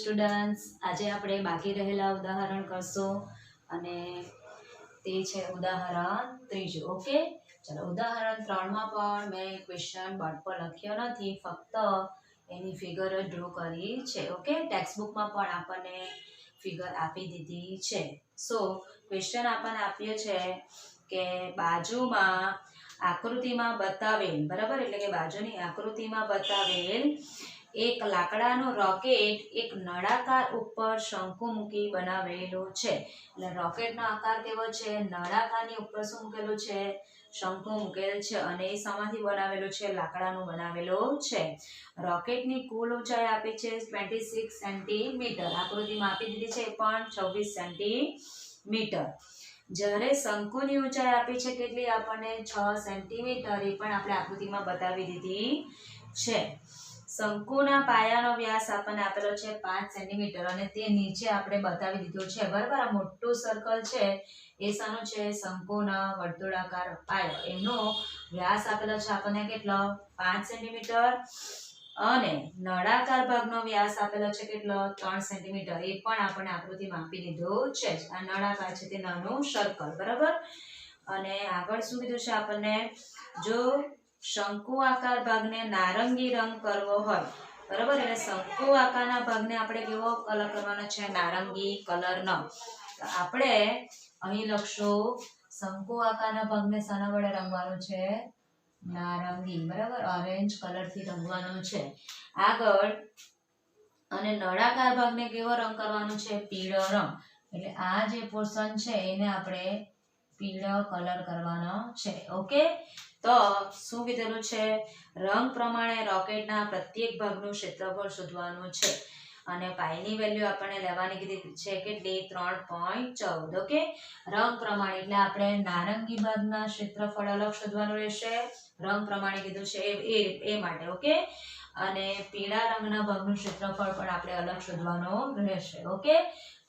Students, આજે આપણે બાકી રહેલા ઉદાહરણ કરશું અને તે છે ઉદાહરણ ત્રીજું. ઓકે, ચલો ઉદાહરણ 3 માં પણ મેં ક્વેશ્ચન બોર્ડ પર લખ્યો નથી, ફક્ત એની ફિગર જ ડ્રો કરી છે. ઓકે, ટેક્સ્ટ બુકમાં પણ આપણને ફિગર આપી દીધી છે. સો ક્વેશ્ચન આપણને આપ્યો છે કે બાજુમાં આકૃતિમાં બતાવેલ, બરાબર, એટલે કે બાજુની આકૃતિમાં બતાવેલ એક લાકડાનો રોકેટ એક નળાકાર ઉપર શંકુ મૂકી બનાવેલો છે. એટલે રોકેટનો આકાર કેવો છે? નળાકારની ઉપર શું મૂકેલું છે? શંકુ મૂકેલ છે અને એ શામાંથી બનાવેલો છે? લાકડાનું બનાવેલો છે. રોકેટની કુલ ઊંચાઈ આપી છે 26 સેન્ટીમીટર. આકૃતિમાં આપી દીધી છે પણ 26 સેન્ટીમીટર. જ્યારે શંકુની ઊંચાઈ આપી છે કેટલી? આપણને 6 સેન્ટીમીટર. એ પણ આપણે આકૃતિમાં બતાવી દીધી છે. શંકુના પાયાનો વ્યાસ આપણને આપેલો છે 5 સેન્ટીમીટર અને તે નીચે આપણે બતાવી દીધું છે. બરાબર, આ મોટું સર્કલ છે એ શાનું છે? શંકુના વર્તુળાકાર પાયો. એનો વ્યાસ આપેલો છે આપણને કેટલો? 5 સેન્ટીમીટર. અને નળાકાર ભાગનો વ્યાસ આપેલો છે કેટલો? 3 સેન્ટીમીટર. એ પણ આપણે આકૃતિમાં આપી દીધું છે. આ નળાકાર છે તે નાનું સર્કલ. બરાબર, અને આગળ શું કીધું છે આપણને? જો શંકુ આકાર ભાગને નારંગી રંગ કરવો હોય, બરાબર, એટલે શંકુ આકારના ભાગને આપણે કેવો કલર કરવાનો છે? નારંગી કલરનો. તો આપણે અહીં લખશું શંકુ આકારના ભાગને શાના વડે રંગવાનો છે? નારંગી. બરાબર, ઓરેન્જ કલરથી રંગવાનો છે. આગળ અને નળાકાર ભાગને કેવો રંગ કરવાનો છે? પીળો રંગ. એટલે આ જે પોર્શન છે એને આપણે પીળો કલર કરવાનો છે. ઓકે, તો શું કીધેલું છે? રંગ પ્રમાણે રોકેટના પ્રત્યેક ભાગનું ક્ષેત્રફળ શોધવાનું છે અને પાઈની વેલ્યુ આપણને લેવાની કીધી છે કેટલી? 3.14. ઓકે, રંગ પ્રમાણે એટલે આપણે નારંગી ભાગના ક્ષેત્રફળ અલગ શોધવાનું રહેશે. રંગ પ્રમાણે કીધું છે એ માટે. ઓકે, અને પીળા રંગના ભાગનું ક્ષેત્રફળ પણ આપણે અલગ શોધવાનું રહેશે. ઓકે,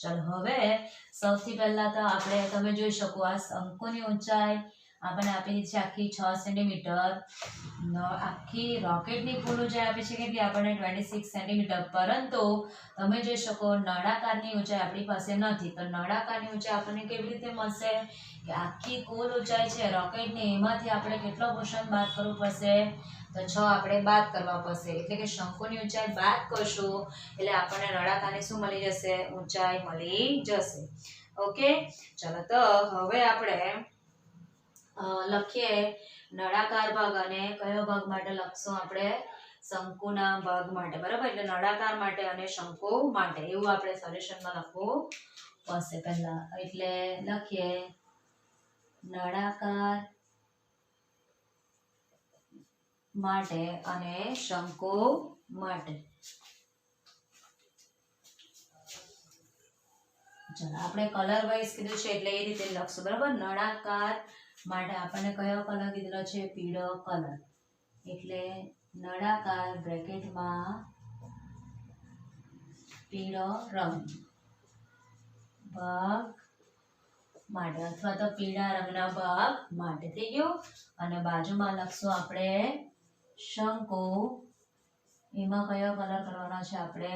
ચલો હવે સૌથી પહેલા તો આપણે, તમે જોઈ શકો, આ શંકુની ઊંચાઈ આપણને આપી દીધી છે આખી 6 સેન્ટીમીટર. આખી રોકેટની કુલ ઊંચાઈ આપી છે કેટલી? આપણને 26 સેન્ટીમીટર. પરંતુ તમે જોઈ શકો નળાકારની ઊંચાઈ આપણી પાસે નથી. તો નળાકારની ઊંચાઈ આપણને કેવી રીતે મળશે? કે આખી કુલ ઊંચાઈ છે રોકેટની, એમાંથી આપણે કેટલો પોર્શન બાદ કરવું પડશે? તો 6 આપણે બાદ કરવા પડશે. એટલે કે શંકુની ઊંચાઈ બાદ કરશું એટલે આપણને નળાકારની શું મળી જશે? ઊંચાઈ મળી જશે. ઓકે, ચલો તો હવે આપણે લખીએ નળાકાર ભાગ અને કયો ભાગ માટે લખશું આપણે? શંકુના ભાગ માટે. બરાબર, એટલે નળાકાર માટે અને શંકુ માટે એવું આપણે સોલ્યુશનમાં લખવું પડશે પહેલા. એટલે લખીએ નળાકાર માટે અને શંકુ માટે. ચલો આપણે કલર વાઇઝ કીધું છે એટલે એ રીતે લખશું. બરાબર, નળાકાર માટે આપણને કયો કલર કીધેલો છે? પીળો કલર. એટલે નળાકાર બ્રેકેટમાં પીળો રંગ ભાગ માટે અથવા તો પીળા રંગના ભાગ માટે. થઈ ગયું. અને બાજુમાં લખશું આપણે શંકુ. એમાં કયો કલર કરવાનો છે આપણે?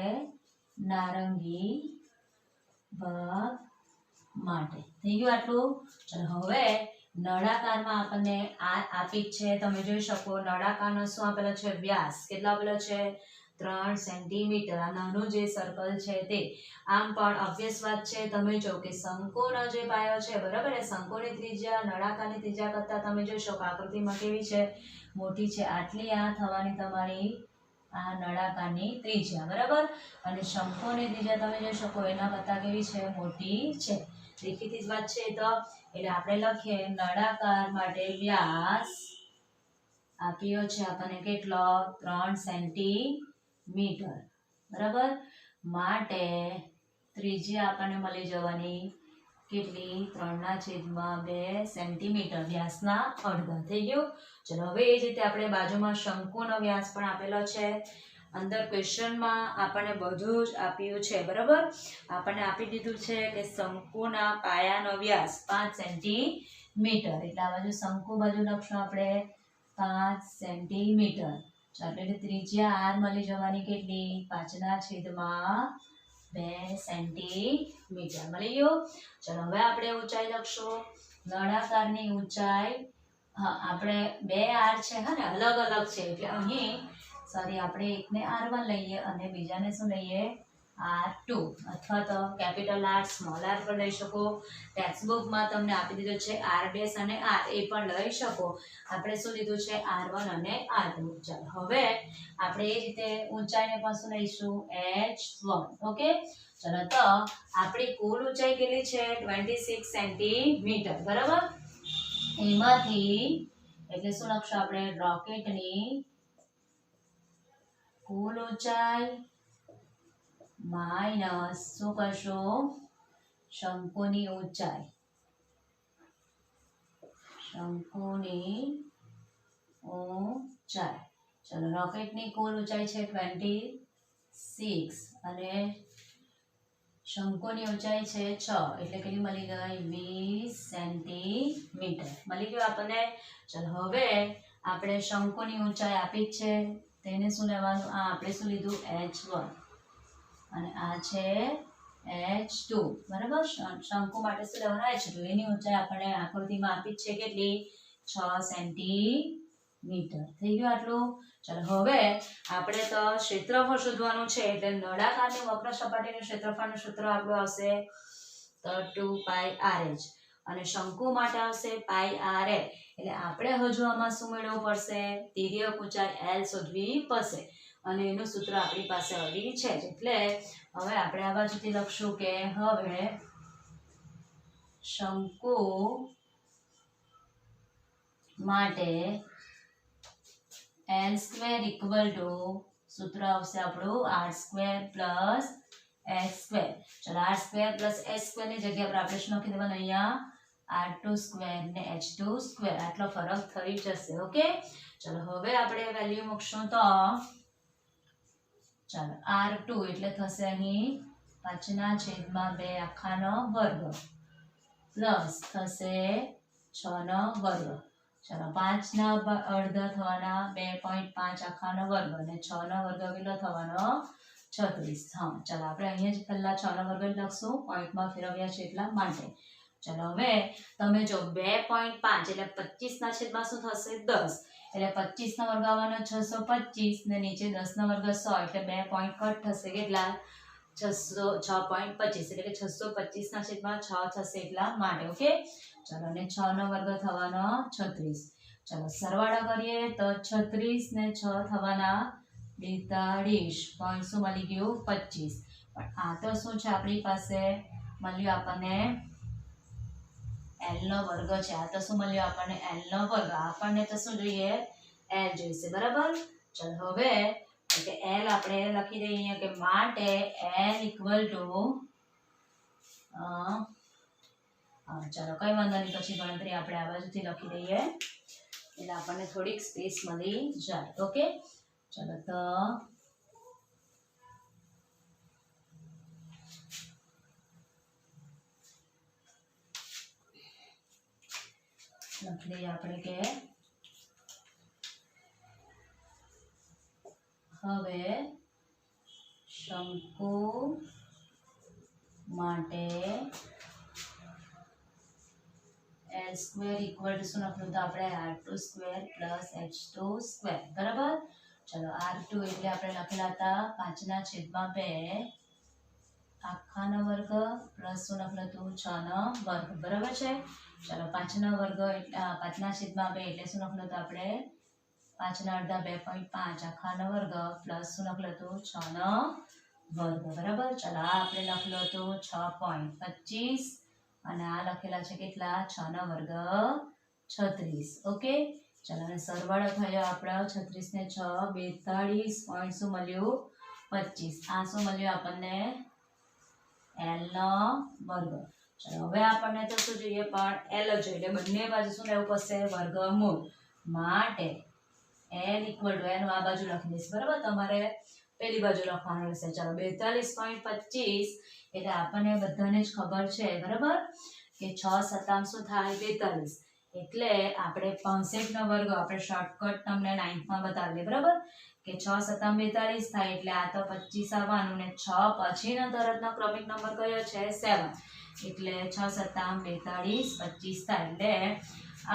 નારંગી ભાગ માટે. થઈ ગયું આટલું. ચલો હવે નળાકારમાં આપણને આ આપી છે, તમે જોઈ શકો નળાકારનો શું આપેલો છે? વ્યાસ. કેટલો આપેલો છે? 3 સેન્ટીમીટર. આ નાનું જે સર્કલ છે તે. આમ પણ ઓબ્વિયસ વાત છે, તમે જો કે શંકુનો જે પાયો છે, બરાબર, એ શંકુની ત્રિજ્યા નળાકારની ત્રિજ્યા કરતા તમે જોઈ શકો આકૃતિમાં કેવી છે? મોટી છે. આટલી આ થવાની તમારી આ નળાકારની ત્રિજ્યા. બરાબર, અને શંકુની ત્રિજ્યા તમે જોઈ શકો એના કરતા કેવી છે? મોટી છે. દેખીતી જ વાત છે. તો એટલે આપણે લખીએ નળાકાર માટે વ્યાસ આપ્યો છે આપણને કેટલો? 3 સેન્ટીમીટર. બરાબર, માટે ત્રિજ્યા આપણને મળી જવાની કેટલી? 3/2 સેન્ટીમીટર. વ્યાસના અડધા. થઈ ગયું. ચલો હવે એ જ રીતે આપણે બાજુમાં શંકુનો વ્યાસ પણ આપેલો છે. અંદર ક્વેશ્ચનમાં આપણને બધું જ આપ્યું છે. બરાબર, આપણને આપી દીધું છે કે શંકુના પાયાનો વ્યાસ 5 સેન્ટીમીટર. એટલે આ બાજુ શંકુ બાજુ લખશું આપણે 5 સેન્ટીમીટર. ચાલો, એટલે ત્રિજ્યા r મળી જવાની કેટલી? 5/2 2 સેન્ટીમીટર મળી ગયું. ચલો હવે આપણે ઊંચાઈ લખશું. નળાકારની ઊંચાઈ આપણે 2 આર છે ને અલગ અલગ છે એટલે અહીં સોરી આપણે એકને R1 લઈએ અને બીજાને શું લઈએ R2 અથવા તો કેપિટલ R સ્મોલ r પણ લઈ શકો. ટેક્સ્ટબુકમાં તમને આપી દીધું છે R ડેશ અને R એ પણ લઈ શકો. આપણે શું લીધું છે R1 અને R2. ચાલો હવે આપણે એ રીતે ઊંચાઈને પણ શું લઈશું h1. ઓકે ચલો તો આપણી કુલ ઊંચાઈ કેટલી છે 26 સેન્ટીમીટર બરાબર. એમાંથી એટલે શું લખશું આપણે રોકેટની કુલ ઊંચાઈ માઇનસ શું કરશું શંકુની ઊંચાઈ. શંકુની ઊંચાઈ ચલો રોકેટની કુલ ઊંચાઈ છે 26 અને શંકુની ઊંચાઈ છે 6 એટલે કેટલી મળી ગઈ 20 સેન્ટીમીટર મળી ગયું આપણને. ચલો હવે આપણે શંકુની ઊંચાઈ આપી જ છે તેને શું લેવાનું આ આપણે શું લીધું h1 અને આ છે h2 બરાબર. શંકુ માટે શું લેવાનું h2 એની ઊંચાઈ આપણે આકૃતિમાં આપી જ છે કેટલી 6 સેન્ટીમીટર થઈ ગયું આટલું. ચાલો હવે આપણે તો ક્ષેત્રફળ શોધવાનું છે એટલે નળાકારની વક્ર સપાટીનું ક્ષેત્રફળનું સૂત્ર આપણું આવશે તો 2 પાઈ RH અને શંકુ માટે આવશે પાઈ RL. એટલે આપણે હજુ આમાં શું મેળવવું પડશે તિર્યક ઊંચાઈ L શોધવી પડશે અને એનું સૂત્ર આપણી પાસે ઓલરેડી છે એટલે હવે આપણે આ બાજુથી લખશું કે હવે શંકુ માટે L સ્ક્વેર ઇક્વલ ટુ સૂત્ર આવશે આપણું R square plus S square. ચલો R square plus S square ની જગ્યા પર આપણે શું લખી દેવાનું અહીંયા R2 સ્ક્વેર ને H2 સ્ક્વેર આટલો ફરક થઈ જશે. ઓકે ચલો હવે આપણે વેલ્યુ મૂકશું તો ચાલો R2 એટલે થશે અહીં 5/2 આખાનો વર્ગ પ્લસ થશે 6 નો વર્ગ. ચલો 5 ના અડધા થવાના 2.5 આખાનો વર્ગ અને 6 નો વર્ગ કેટલો થવાનો 36. હા ચલો આપણે અહીંયા જ પહેલા 6 નો વર્ગ લખશું પોઈન્ટમાં ફેરવ્યા છે એટલા માટે. ચલો હવે તમે જો 2.5 એટલે 25 ના છેદમાં શું થશે 10 એટલે 25 નો વર્ગ આવવાનો 625 ને નીચે 10 નો વર્ગ 100 એટલે 2 પોઈન્ટ કટ થશે કેટલા 6.25 એટલે કે 625 ના છેદમાં 6 થશે એટલા માટે. ઓકે ચલો અને 6 નો વર્ગ થવાનો 36. ચલો સરવાળો કરીએ તો 36 ને 6 થવાના 42 પોઈન્ટ શું મળી ગયું 25. પણ આ તો શું છે આપણી પાસે મળ્યું આપણને L નો વર્ગ છે. આ તો શું મળ્યું આપણને L નો વર્ગ. આપણને તો શું જોઈએ L જોઈશે બરાબર. ચલો હવે એટલે L આપણે લખી દઈએ કે માટે L ઇક્વલ ટુ ચલો કઈ વાંધો નહીં પછી ગણતરી આપણે આ બાજુથી લખી દઈએ એટલે આપણને થોડીક સ્પેસ મળી જાય. ઓકે ચલો તો લખી દઈએ આપણે કે હવે શંકુ માટે L સ્ક્વેર ઇક્વલ ટુ શું લખ્યું તો આપણે R2 square plus H2 square બરાબર. ચલો R2 એટલે આપણે લખેલા હતા 5/2 આખાનો વર્ગ પ્લસ શું લખેલું હતું 6 નો વર્ગ બરાબર છે. ચલો 5 નો વર્ગ એટલે 5/2 એટલે શું લખેલું હતું આપણે 5 ના અડધા 2.5 આખાનો વર્ગ પ્લસ શું લખેલું હતું 6 નો વર્ગ બરાબર. ચલો આ આપણે લખેલું હતું 6.25 અને આ લખેલા છે કેટલા 6 નો વર્ગ 36. ઓકે ચલો અને સરવાળો થયો આપણો 36 ને 6 42 પોઈન્ટ શું મળ્યું 25. આ શું મળ્યું આપણને L નો વર્ગ. ચલો હવે આપણને તો શું જોઈએ પણ L જોઈએ એટલે બંને બાજુ શું લેવું પડશે વર્ગમૂળ માટે L ઇક્વલ ટુ એનું આ બાજુ લખી દઈશ બરાબર. તમારે પેલી બાજુ લખવાનું રહેશે. ચલો 42.25 એટલે આપણને બધાને જ ખબર છે બરાબર કે 6 સત્તામ શું થાય 42 એટલે આપણે 65 નો વર્ગ આપણે શોર્ટકટ તમને 9th માં બતાવી દે બરાબર કે 6 સત્તા 42 થાય એટલે આ તો 25 આવવાનું ને 6 પછીનો તરતનો ક્રમિક નંબર કયો છે 7 એટલે 6 સત્તા 42 25 થાય એટલે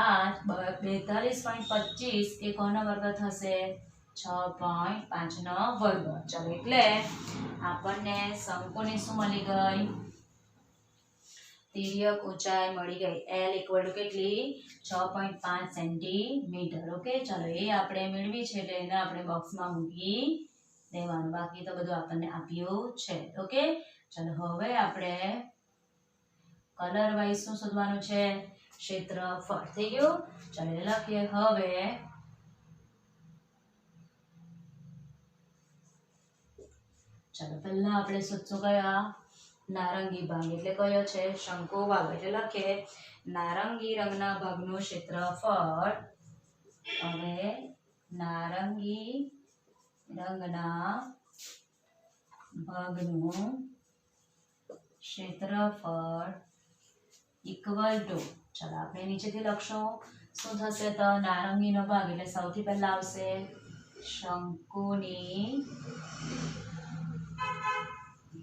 આ 42.25 એ કોનો વર્ગ થશે 6.5 નો વર્ગ. ચલો એટલે આપણને શંકુની શું મળી ગઈ તિર્યક ઊંચાઈ મળી ગઈ L = કેટલી 6.5 સેન્ટીમીટર. ઓકે ચલો એ આપણે મેળવી છે એટલે એને આપણે બોક્સમાં મૂકી દેવાનું. બાકી તો બધું આપણને આપ્યું છે. ઓકે ચલો હવે આપણે કલર વાઇઝ શું શોધવાનું છે ક્ષેત્રફળ. થઈ ગયું. ચલો લખીએ. હવે ચલો પહેલા આપણે શોધશું કયા નારંગી ભાગ એટલે કયો છે શંકુ ભાગ. એટલે લખીએ નારંગી રંગના ભાગનું ક્ષેત્રફળ. હવે નારંગી રંગના ભાગનું ક્ષેત્રફળ ઇક્વલ ટુ ચલો આપણે નીચેથી લખશું શું થશે તો નારંગીનો ભાગ એટલે સૌથી પહેલા આવશે શંકુની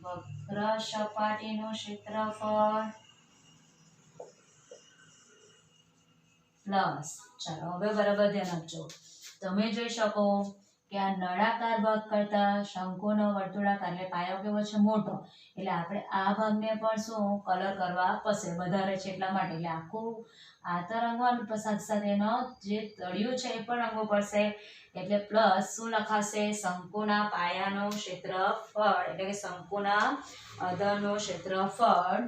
વક્ર સપાટીનું ક્ષેત્રફળ પ્લસ ચાલો હવે બરાબર ધ્યાન આપજો. તમે જોઈ શકો કે આ નળાકાર ભાગ કરતા શંકુનો વર્તુળાકાર એટલે પાયો કેવો છે મોટો એટલે આપણે આ ભાગને પણ શું કલર કરવા પડશે વધારે છે એટલા માટે. એટલે આખું આ તો રંગવાનું સાથે સાથે એનો જે તળિયું છે એ પણ રંગવું પડશે એટલે પ્લસ શું લખાશે શંકુના પાયાનું ક્ષેત્રફળ એટલે કે શંકુના આધારનું ક્ષેત્રફળ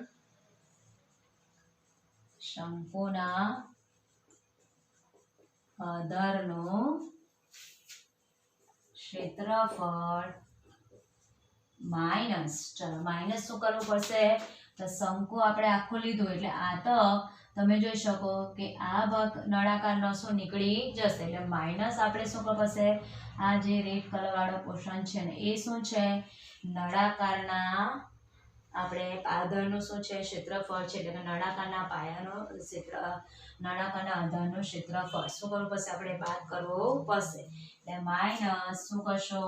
શંકુના આધારનું ક્ષેત્રફળ માઇનસ ચલો માઇનસ શું કરવું પડશે તો શંકુ આપણે આખું લીધું એટલે આ તો તમે જોઈ શકો કે આ ભાગ નળાકારનો શું નીકળી જશે એટલે માઇનસ આપણે શું કરવું પડશે આ જે રેડ કલર વાળો પોર્શન છે ને એ શું છે નળાકારના આપણે આધારનું શું છે ક્ષેત્રફળ છે એટલે કે નળાકારના પાયાનો નળાકારના આધારનું ક્ષેત્રફળ શું કરવું પડશે આપણે બાદ કરવું પડશે એટલે માઇનસ શું કરશો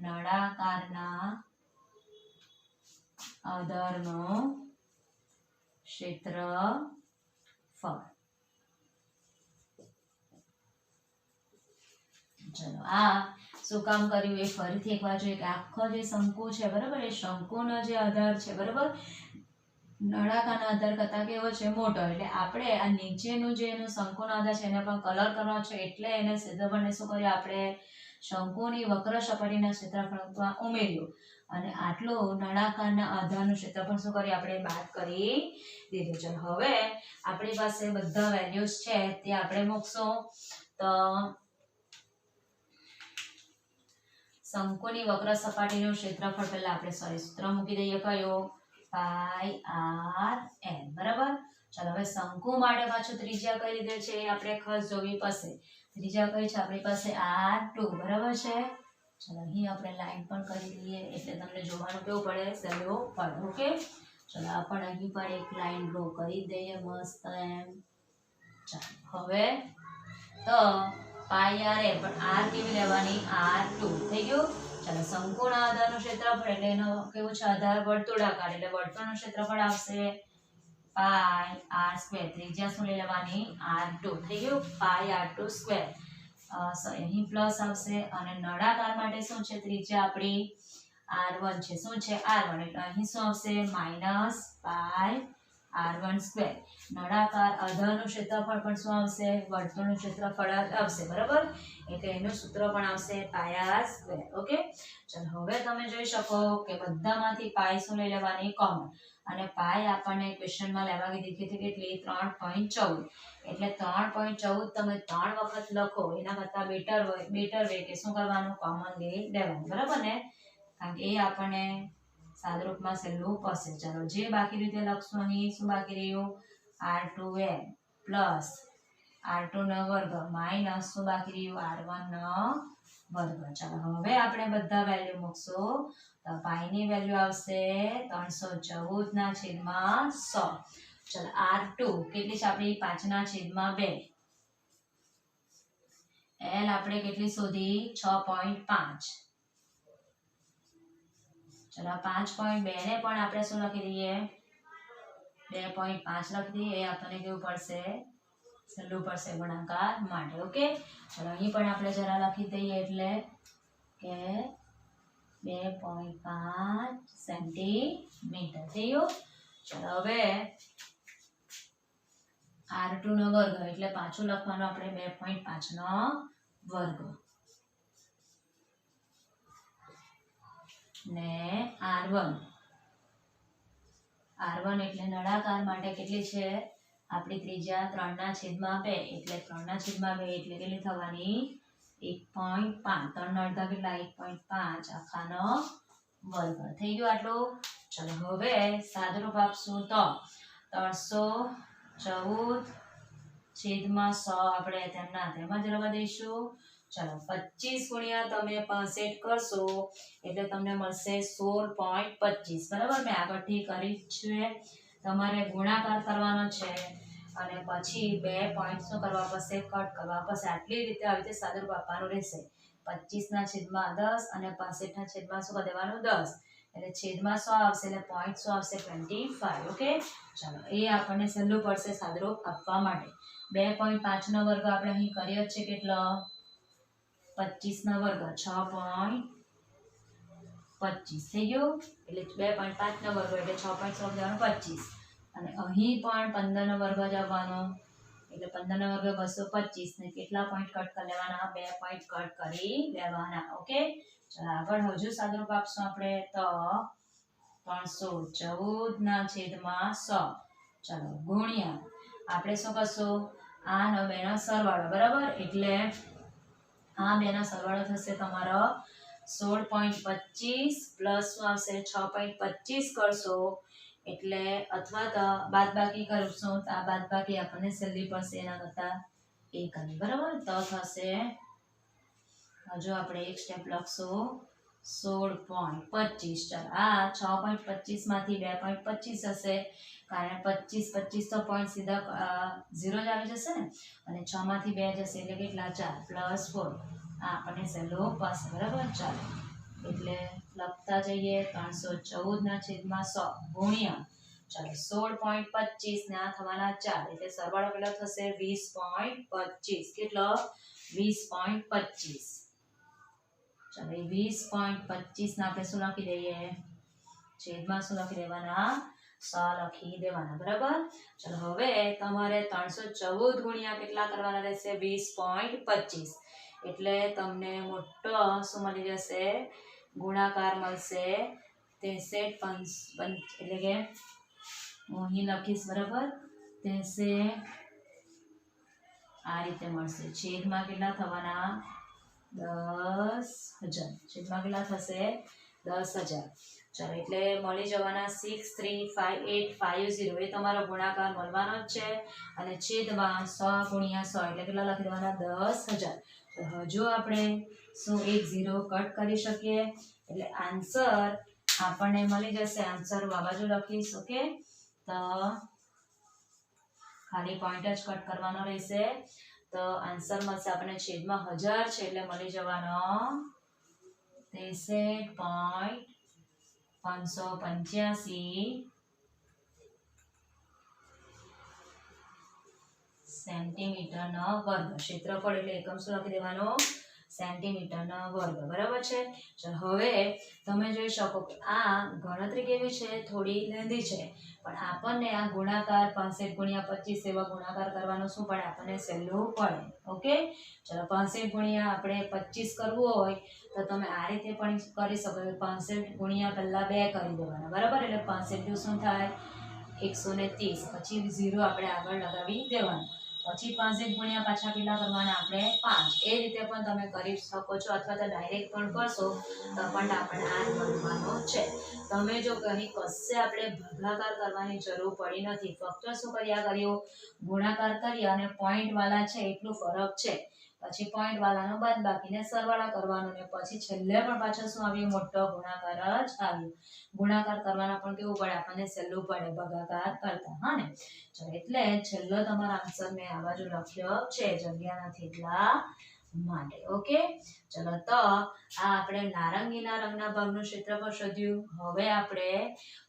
નળાકારના આધારનું ક્ષેત્રફળ. ચલો આ શું કામ કર્યું એ ફરીથી એકવાર જોઈએ કે આખો જે શંકુ છે બરાબર એ શંકુનો જે આધાર છે બરાબર નળાકારના આધાર કરતા કેવો છે મોટો એટલે આપણે આ નીચેનું જે એનું શંકુનો આધાર છે એને પણ કલર કરવાનો છે એટલે એને ક્ષેત્રફળને શું કર્યું આપણે શંકુની વક્ર સપાટીના ક્ષેત્રફળમાં ઉમેર્યું અને આટલું નળાકારના આધારનું ક્ષેત્રફળ શું કર્યું આપણે બાદ કરી દીધું. ચલો હવે આપણી પાસે બધા વેલ્યુઝ છે તે આપણે મૂકશું તો શંકુની વક્ર સપાટીનું ક્ષેત્રફળ પહેલા આપણે સૂત્ર મૂકી દઈએ કયો પાઈ આર એન બરાબર. ચલો હવે શંકુ માટે પાછું ત્રિજ્યા કઈ લીધેલ છે એ આપણે ખાસ જોવી પડશે. ત્રિજ્યા કઈ છે આપણી પાસે R2 બરાબર છે. ચલો અહીં આપણે લાઈન પણ કરી દઈએ એટલે તમને જોવાનું કેવું પડે સહેલું પડે. ઓકે ચલો આપણે અહીં પણ એક લાઈન ડ્રો કરી દઈએ મસ્ત એમ. ચાલો હવે તો પાઈ આર એ પણ આર કેવી લેવાની R2 થઈ ગયું. ચલો શંકુના આધારનું ક્ષેત્રફળ એટલે એનો કેવું છે આધાર વર્તુળાકાર એટલે વર્તુળનું ક્ષેત્રફળ આવશે પાઈ આર સ્ક્વેર. ત્રિજ્યા શું લઈ લેવાની R2 થઈ ગયું પાઈ R2 સ્ક્વેર. અહીં પ્લસ આવશે અને નળાકાર માટે શું છે ત્રિજ્યા આપણી R1 છે શું છે R1 એટલે અહીં શું આવશે માઇનસ પાઈ R1 સ્ક્વેર. નળાકાર આધારનું ક્ષેત્રફળ પણ શું આવશે વર્તુળનું ક્ષેત્રફળ આવશે બરાબર એટલે એનું સૂત્ર પણ આવશે પાઈ આર સ્ક્વેર. ઓકે ચલો હવે તમે જોઈ શકો કે બધામાંથી પાઈ શું લઈ લેવાની કોમન અને પાઈ આપણને ક્વેશ્ચનમાં લેવા કીધી હતી કેટલી 3.14 એટલે 3.14 તમે 3 વખત લખો એના કરતાં બેટર વે કે શું કરવાનું કોમન લઈ લેવાનું બરાબર ને કારણ કે એ આપણને સાદરૂપમાં સહેલું પડશે. ચાલો જે બાકી રીતે લખશું અહીં શું બાકી રહ્યું R2n પ્લસ R2 નો વર્ગ માઇનસ શું બાકી રહ્યું R1 નો વર્ગ. ચાલો હવે આપણે બધા વેલ્યુ મૂકશું તો પાઈની વેલ્યુ આવશે 314/100. ચલો R2 કેટલી છે આપણી 5/2 એલ આપણે કેટલી શોધી 6.5. ચલો 5.2 ને પણ આપણે શું લખી દઈએ 2.5 લખી દઈએ. એ આપણને કેવું પડશે સહેલું પડશે ગુણાકાર માટે. ઓકે ચલો અહીં પણ આપણે જરા લખી દઈએ એટલે કે 2.5 સેન્ટીમીટર થઈ ગયું. ચલો હવે r2 નો વર્ગ એટલે પાછું લખવાનું આપણે 2.5 નો વર્ગ ને r1 એટલે નળાકાર માટે કેટલી છે આપણી ત્રિજ્યા 3/2 એટલે 3/2 એટલે કેટલી થવાની 1.5. 3 ના અડધા કેટલા 1.5 આખાનો વર્ગ થઈ ગયું આટલું. ચલો હવે સાદુરૂપ આપશું તો 314/100 આપણે તેમના તેમ જ રવા દઈશું. ચલો 25 ગુણ્યા તમે 65 કરશો એટલે તમને મળશે 16.25. બરાબર મેં આગળથી કરી છે. તમારે ગુણાકાર કરવાનો છે અને પછી 2 પોઈન્ટ શું કરવા પડશે કટ કરવા પડશે. આટલી રીતે આવી રીતે સાદુરૂપ આપવાનું રહેશે. 25/10 અને 65/શું કરી દેવાનું 10 એટલે છેદમાં 100 આવશે એટલે પોઈન્ટ શું આવશે 25. ઓકે ચાલો એ આપણને સહેલું પડશે સાદુરૂપ આપવા માટે. 2.5 નો વર્ગ આપણે અહીં કર્યો છે કેટલો 25 નો વર્ગ 6.25 થઈ ગયો એટલે 2.5 નો વર્ગ એટલે 6.6 જવાનું 25 અને અહીં પણ 15 નો વર્ગ જ આવવાનો એટલે 15 નો વર્ગ 225 ને કેટલા પોઈન્ટ કટ કરી લેવાના 2 પોઈન્ટ કટ કરી લેવાના. ઓકે ચાલો આગળ હજુ સાદુરૂપ આપશું આપણે તો 314/100 ચાલો ગુણ્યા આપણે શું કરશું આ નો બેનો સરવાળો બરાબર એટલે આ બેનો સરવાળો થશે તમારો 16.25 પ્લસ શું આવશે 6.25 કરશો એટલે અથવા તો બાદબાકી કરશું તો આ બાદબાકી આપણને સહેલી પડશે એના કરતા એ કરી બરાબર તો થશે હજુ આપણે એક સ્ટેપ લખશું 16.25. ચાલો આ 6.25 માંથી 2.25 હશે કારણ 25 તો પોઈન્ટ સીધા 0 જ આવી જશે ને અને 6 માંથી 2 જશે એટલે કેટલા 4 પ્લસ 4 આ આપણને સહેલું પડશે બરાબર. ચાલો એટલે લખતા જઈએ 314/100 ગુણ્યા ચાલો 16.25 ને આ થવાના 4 એટલે સરવાળો કેટલો થશે 20.25 કેટલો 20.25. ચાલો એ 20.25 ને આપણે શું લખી દઈએ છેદમાં શું લખી દેવાના 100 લખી દેવાના બરાબર. ચાલો હવે તમારે 314 ગુણ્યા કેટલા કરવાના રહેશે 20.25 એટલે તમને મોટો શું મળી જશે ગુણાકાર મળશે 63 એટલે કે હું અહીં લખીશ બરાબર 63 આ રીતે મળશે. છેદમાં કેટલા થવાના 10,000 છેદમાં કેટલા થશે 10,000. ચાલો એટલે મળી જવાના 635850 એ તમારો ગુણાકાર મળવાનો જ છે અને છેદમાં 100 ગુણ્યા 100 એટલે કેટલા લખી દેવાના 10,000. તો હજુ આપણે શું એક 0 કટ કરી શકીએ એટલે આન્સર આપણને મળી જશે. આન્સર આ બાજુ લખીશ. ઓકે તો ખાલી પોઈન્ટ જ કટ કરવાનો રહેશે તો આન્સર મળશે આપણને છેદમાં 1000 છે એટલે મળી જવાનો 63.585 સેન્ટીમીટરનો વર્ગ. ક્ષેત્રફળ એટલે એકમ શું લખી દેવાનો સેન્ટીમીટરનો વર્ગ બરાબર છે. ચાલો હવે તમે જોઈ શકો કે આ ગણતરી કેવી છે થોડી લેન્ધી છે પણ આપણને આ ગુણાકાર 65/25 એવા ગુણાકાર કરવાનો શું પડે આપણને સહેલું પડે. ઓકે ચલો 65 ગુણ્યા આપણે 25 કરવું હોય તો તમે આ રીતે પણ કરી શકો 65 ગુણ્યા પહેલા 2 કરી દેવાના બરાબર એટલે 65 શું થાય 130 પછી 0 આપણે આગળ લગાવી દેવાનું પછી 65 ગુણ્યા પાછા કેટલા કરવાના આપણે 5 એ રીતે પણ તમે કરી શકો છો અથવા તો ડાયરેક્ટ પણ કરશો તો પણ આપણે આ મળવાનો છે. તમે જો અહીં કશે આપણે ભાગાકાર કરવાની જરૂર પડી નથી ફક્ત શું કર્યું ગુણાકાર કર્યા અને પોઈન્ટ વાળા છે એટલું ફરક છે પછી પોઈન્ટ વાળાનો બાદબાકીને સરવાળા કરવાનો ને પછી છેલ્લે પણ પાછો શું આવ્યું મોટો ગુણાકાર જ આવ્યો. ગુણાકાર કરવાના પણ કેવું પડે આપણને સહેલું પડે ભાગાકાર કરતા હા ને. ચલો એટલે છેલ્લો તમારો આન્સર મેં આ બાજુ લખ્યો છે જગ્યા નથી એટલા માટે. ઓકે, ચલો તો આ આપણે નારંગીના રંગના ભાગનું ક્ષેત્રફળ શોધ્યું. હવે આપણે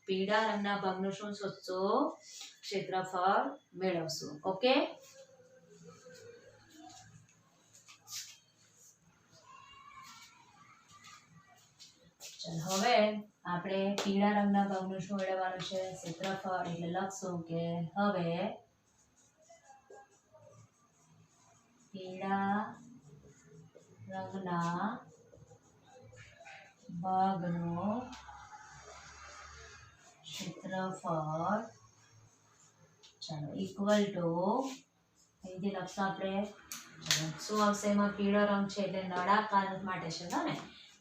પીળા રંગના ભાગનું શું શોધશું? ક્ષેત્રફળ મેળવશું. ઓકે, ચલો હવે આપણે પીળા રંગના ભાગનું શું મેળવવાનું છે? ક્ષેત્રફળ. એટલે લખશું કે હવે પીળા રંગના ભાગનું ક્ષેત્રફળ ચાલો ઇક્વલ ટુ અહીંથી લખશું આપણે. ચલો શું આવશે? એમાં પીળો રંગ છે એટલે નળાકાર માટે છે ને,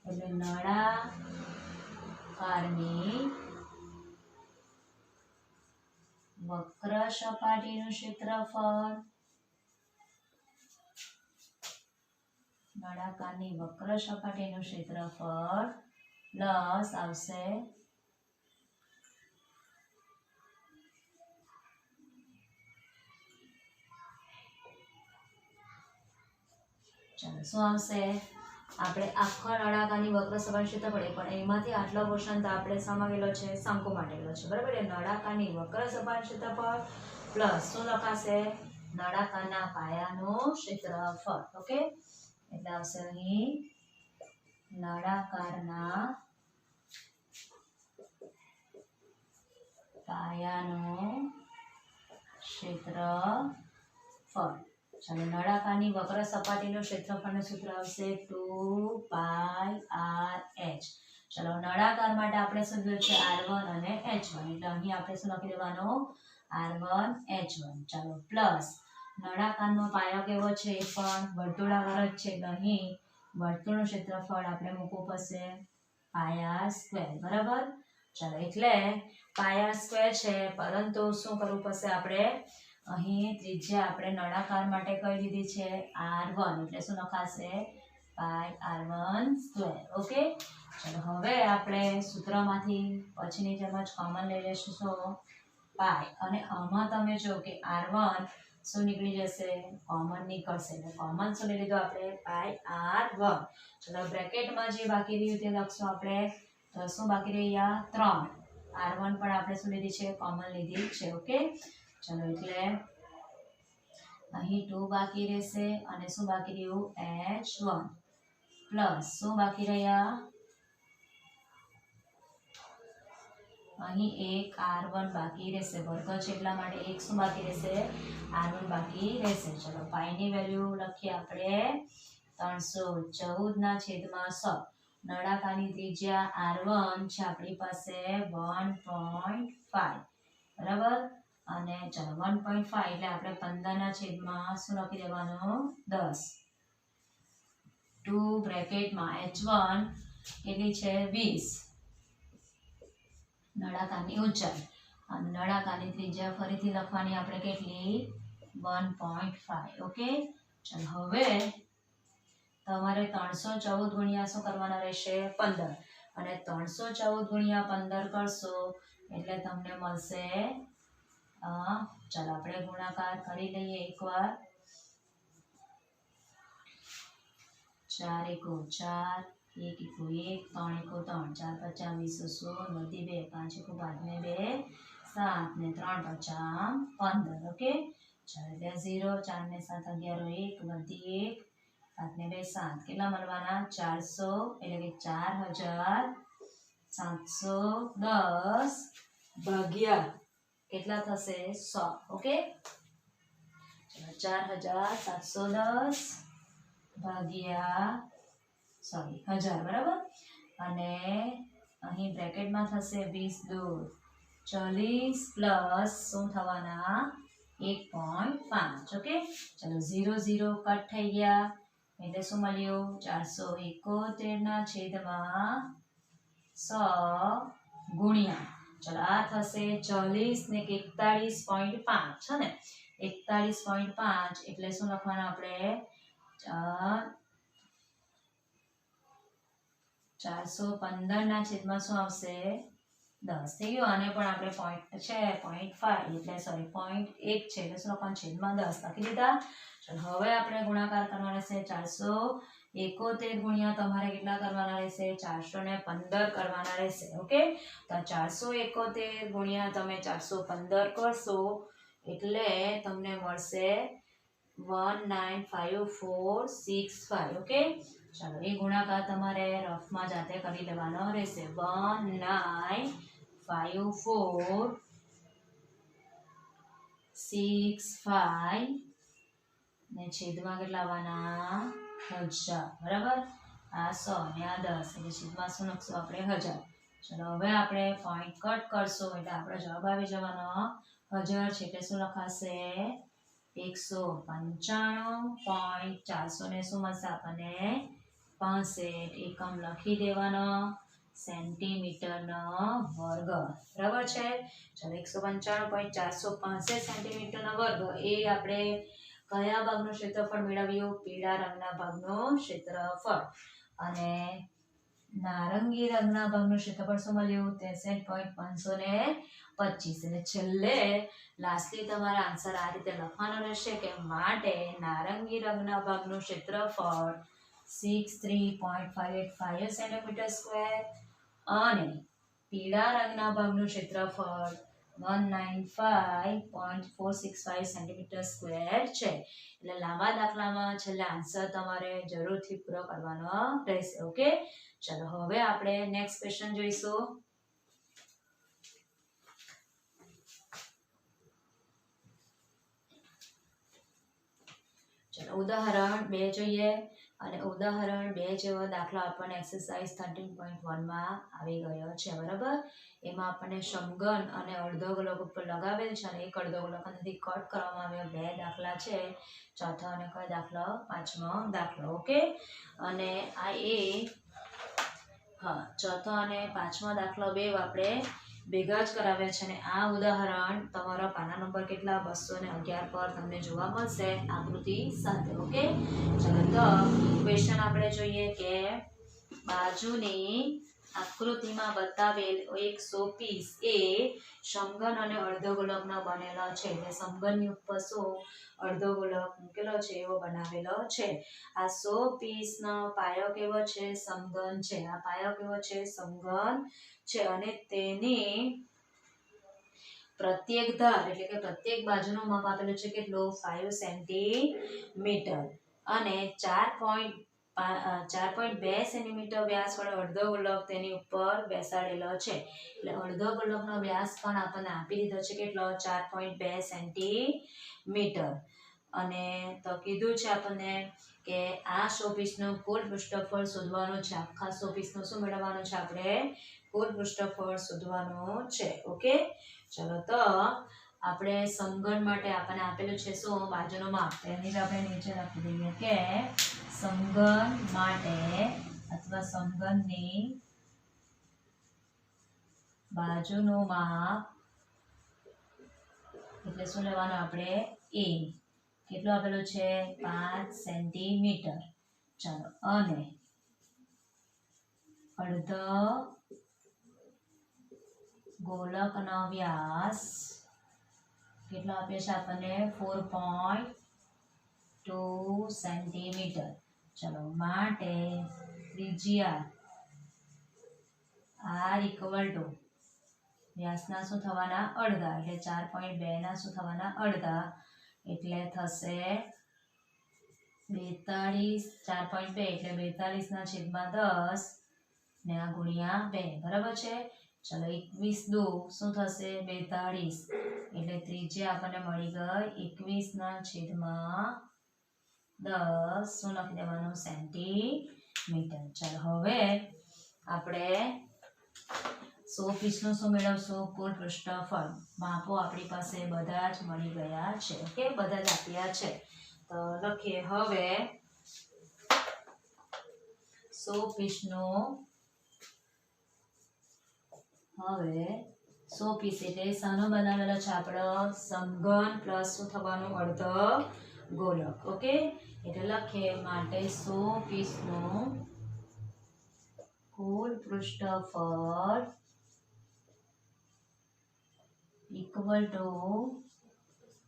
એટલે નળાકારની વક્ર સપાટીનું ક્ષેત્રફળ. નળાકારની વક્ર સપાટીનું ક્ષેત્રફળ પ્લસ આવશે ચાલો શું આવશે? આપણે આખો નળાકારની વક્ર સપાટી ક્ષેત્રફળ પણ એમાંથી આટલો પોર્શન તો આપણે શામાં ગયેલો છે? શંકુ માટે ગયેલો છે. બરાબર, એ નળાકારની વક્ર સપાટી ક્ષેત્રફળ પ્લસ શું લખાશે? નળાકારના પાયાનું ક્ષેત્રફળ. ઓકે, એટલે આવશે અહીં નળાકારના પાયાનું ક્ષેત્રફળ. ચાલો નળાકારની વક્ર સપાટીનું ક્ષેત્રફળનું સૂત્ર આવશે 2πr/h. ચલો નળાકાર માટે આપણે શું જોયું છે? r1 અને h1. એટલે અહીં આપણે શું લખી દેવાનું? r1 h1. ચાલો પ્લસ નળાકારનો પાયો કેવો છે? એ પણ વર્તુળાકાર જ છે એટલે અહીં વર્તુળનું ક્ષેત્રફળ આપણે મૂકવું પડશે પાયા સ્ક્વેર. બરાબર, ચાલો એટલે પાયા સ્ક્વેર છે, પરંતુ શું કરવું પડશે આપણે? અહીં ત્રિજ્યા આપણે નળાકાર માટે કઈ લીધી છે? r1. એટલે શું લખાશે? πr1 square. ઓકે, ચલો હવે આપણે સૂત્રમાંથી પછીની જેમ જ કોમન લઈ લેશું. શું? પાય. અને આમાં તમે જો કે r1 શું નીકળી જશે? કોમન નીકળશે. એટલે કોમન શું લઈ લીધું આપણે? πr1. ચલો બ્રેકેટમાં જે બાકી રહ્યું તે લખશું આપણે. તો શું બાકી રહ્યા? 3. r1 પણ આપણે શું લીધી છે? કોમન લીધી છે. ઓકે, ચલો એટલે અહીં 2 બાકી રહેશે અને શું બાકી રહ્યું? h1 પ્લસ શું બાકી રહ્યા? અહીં એક r1 બાકી રહેશે. વર્ગ છે એટલા માટે એક શું બાકી રહેશે? r1 બાકી રહેશે. ચલો પાઈની વેલ્યુ લખીએ આપણે 314/100. નળાકારની ત્રિજ્યા r1 છે આપણી પાસે 1.5. બરાબર, અને ચલો 1.5 એટલે આપણે 15/, શું લખી દેવાનું? 10. 2 બ્રેકેટમાં h1 કેટલી છે? 20. નળાકારની ઊંચાઈ અને નળાકારની ત્રિજ્યા ફરીથી લખવાની આપણે કેટલી? 1.5. ઓકે, ચલો હવે તમારે 314 ગુણ્યા શું કરવાના રહેશે? 15. અને 314 ગુણ્યા 15 કરશો એટલે તમને મળશે ચાલો આપણે ગુણાકાર કરી લઈએ એકવાર. 4 × 4, 1 × 1, 3 × 3, 4 × 5 = 20, 100, 2, 5 × 5 ને 2, 7 ને 3 × 5 = 15. ઓકે, ચાલો એટલે 0, 4 ને 7 = 11, 1 વધી 1, 7 ને 2 7. કેટલા મળવાના? 400. એટલે કે 4710 ભાગ્યા કેટલા થશે? 100. ઓકે, ચલો 4710 ભાગ્યા 1000. બરાબર, અને અહીં બ્રેકેટમાં થશે 20 દૂર 40 પ્લસ શું થવાના? 1.5. ઓકે, ચલો 0 0 કટ થઈ ગયા એટલે શું મળ્યું? 471/100 ગુણ્યા ચલો આ થશે 40 ને 41.5 છે ને, 41.5 એટલે શું લખવાનું આપણે? 415/, શું આવશે? 10 થઈ ગયું. આને પણ આપણે પોઈન્ટ છે 0.5 એટલે સોરી 0.1 છે એટલે શું લખવાનું છેદમાં 10 લખી દીધા. ચલો હવે આપણે ગુણાકાર કરવાના રહેશે 471 ગુણ્યા તમારે કેટલા કરવાના રહેશે 415 કરવાના રહેશે. ઓકે, તો 471 ગુણ્યા તમે 415 કરશો એટલે તમને મળશે 195465. ઓકે, ચાલો એ ગુણાકાર તમારે રફમાં જાતે કરી લેવાનો રહેશે. 195465 ને છેદમાં કેટલા આવવાના 1000. બરાબર, આ 100 ને આ 10 એટલે છેદમાં શું લખશું આપણે 1000. ચલો હવે આપણે પોઈન્ટ કટ કરશું એટલે આપણો જવાબ આવી જવાનો 1000 છે એટલે શું લખાશે 195.400 ને શું મળશે આપણને 65 એકમ લખી દેવાનો સેન્ટીમીટરનો વર્ગ. બરાબર છે. ચલો 195.465 સેન્ટીમીટરનો વર્ગ એ આપણે કયા ભાગનું ક્ષેત્રફળ મેળવ્યું પીળા રંગના ભાગનું ક્ષેત્રફળ અને નારંગી રંગના ભાગનું ક્ષેત્રફળ શું મળ્યું 63.525. એટલે છેલ્લે લાસ્ટલી તમારા આન્સર આ રીતે લખવાનો રહેશે કે માટે નારંગી રંગના ભાગનું ક્ષેત્રફળ 63.585 સેન્ટીમીટર સ્ક્વેર અને પીળા રંગના ભાગનું ક્ષેત્રફળ 195.465 સેન્ટીમીટર સ્ક્વેર છે. એટલે લાંબા દાખલામાં છેલ્લે આન્સર તમારે જરૂરથી પૂરો કરવાનો રહેશે. ઓકે, ચલો હવે આપણે નેક્સ્ટ ક્વેશ્ચન જોઈશું. ચલો ઉદાહરણ 2 જોઈએ અને ઉદાહરણ 2 જેવો દાખલો આપણને એક્સરસાઇઝ 13.1 માં આવી ગયો છે. બરાબર, એમાં આપણને સમઘન અને અર્ધ ગોલક ઉપર લગાવેલ છે અને એક અર્ધ ગોલક અંદરથી કટ કરવામાં આવ્યો. 2 દાખલા છે, ચોથો અને કયો દાખલો 5મો દાખલો. ઓકે, અને આ ચોથો અને 5મો દાખલો બે આપણે ભેગા જ કરાવે છે અને આ ઉદાહરણ તમારા પાના નંબર કેટલા 211 પર તમને જોવા મળશે આકૃતિ સાથે. ઓકે, ચલો તો ક્વેશ્ચન આપણે જોઈએ કે બાજુની આકૃતિમાં બતાવેલ એક શોપીસ એ સમઘન અને અર્ધગોલકનો બનેલો છે. એટલે સમઘનની ઉપર શું અર્ધગોલક મૂકેલો છે એવો બનાવેલો છે. આ શોપીસનો પાયો કેવો છે સમઘન છે. આ પાયો કેવો છે સમઘન છે અને તેની પ્રત્યેક ધાર એટલે કે પ્રત્યેક બાજુનું માપ આપેલું છે કેટલું 5 સેન્ટીમીટર અને 4.2 સેન્ટીમીટર વ્યાસ વાળો અર્ધગોલક તેની ઉપર બેસાડેલો છે. એટલે અર્ધગોલકનો વ્યાસ પણ આપણને આપી દીધો છે કેટલો 4.2 સેન્ટીમીટર અને તો કીધું છે આપણને કે આ શોપીસનું કુલ પૃષ્ઠફળ શોધવાનું છે. આખા શોપીસનું શું મેળવવાનું છે આપણે કુલ પૃષ્ઠફળ શોધવાનું છે. ઓકે, ચલો તો આપણે સમઘન માટે આપણને આપેલું છે શું બાજુનું માપ. એની જ આપણે નીચે લખી દઈએ કે સમઘન માટે અથવા સમઘનની બાજુનું માપ એટલે શું લેવાનું આપણે એ કેટલું આપેલું છે 5 સેન્ટીમીટર. ચાલો અને અર્ધ ગોલકનો વ્યાસ કેટલો આપે છે આપણને 4.2 સેન્ટીમીટર. ચલો માટે ત્રિજ્યા r ઇક્વલ ટુ વ્યાસના શું થવાના અડધા એટલે 4.2 ના શું થવાના અડધા એટલે થશે 42. 4.2 એટલે 42 ના છેદમાં 10 ને આ ગુણ્યા 2. બરાબર છે. ચલો 21 દુ શું થશે 42 એટલે ત્રિજ્યા આપણને મળી ગઈ 21 ના છેદમાં 10 શું લખી દેવાનું સેન્ટીમીટર. ચાલો હવે આપણે શોપીસનું શું મેળવશું કુલ પૃષ્ઠફળ. માપો આપણી પાસે બધા જ મળી ગયા છે. ઓકે, બધા જ આપ્યા છે તો લખીએ હવે શોપીસ એટલે શાનો બનાવેલો છે આપણો સમઘન પ્લસ શું થવાનું અર્ધ ગોલક. ઓકે, એટલે લખીએ માટે શોપીસનું કુલ પૃષ્ઠફળ ઇક્વલ ટુ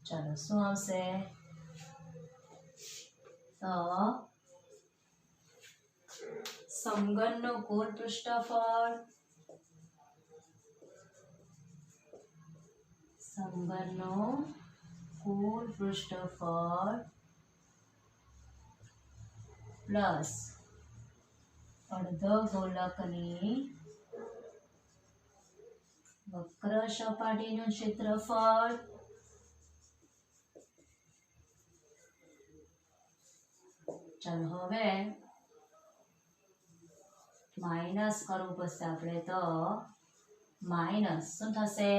ચાલો શું આવશે તો સમઘનનું કુલ પૃષ્ઠફળ સમઘનનું કુલ પૃષ્ઠફળ પ્લસ અર્ધગોલકની વક્ર સપાટીનું ક્ષેત્રફળ ચાલો હવે માઇનસ કરવું પડશે આપણે તો માઇનસ શું થશે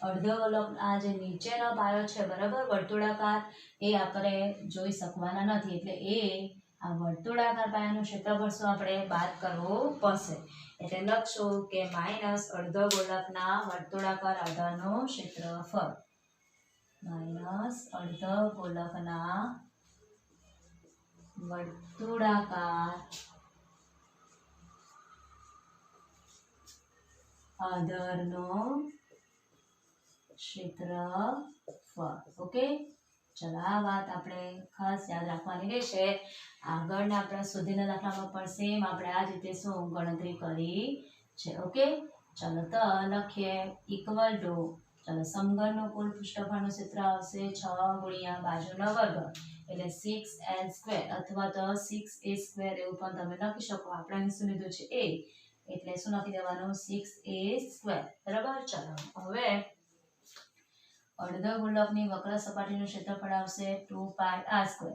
અર્ધગોલક આ જે નીચેનો પાયો છે બરાબર વર્તુળાકાર એ આપણે જોઈ શકવાના નથી એટલે એ આ વર્તુળાકાર પાયાનું ક્ષેત્રફળ શું આપણે બાદ કરવું પડશે એટલે લખશું કે માઇનસ અર્ધગોલકના વર્તુળાકાર આધારનું ક્ષેત્રફળ માઇનસ અર્ધગોલકના વર્તુળાકાર આધારનું ક્ષેત્રફળ ઓકે ચલો આ વાત આપણે ખાસ યાદ રાખવાની રહેશે આગળના આપણે સુધીના દાખલામાં પણ સેમ આપણે આ જ રીતે શું ગણતરી કરી છે ઓકે ચલો તો લખીએ ઇક્વલ ટુ ચલો સમઘનનું કુલ પૃષ્ઠફળનું ક્ષેત્ર આવશે 6 ગુણ્યા બાજુનો વર્ગ એટલે 6l² અથવા તો 6a² એવું પણ તમે લખી શકો આપણે અહીં શું લીધું છે a એટલે શું લખી દેવાનું 6a² બરાબર ચલો હવે અર્ધગોલકની વક્ર સપાટીનું ક્ષેત્રફળ આવશે 2πr²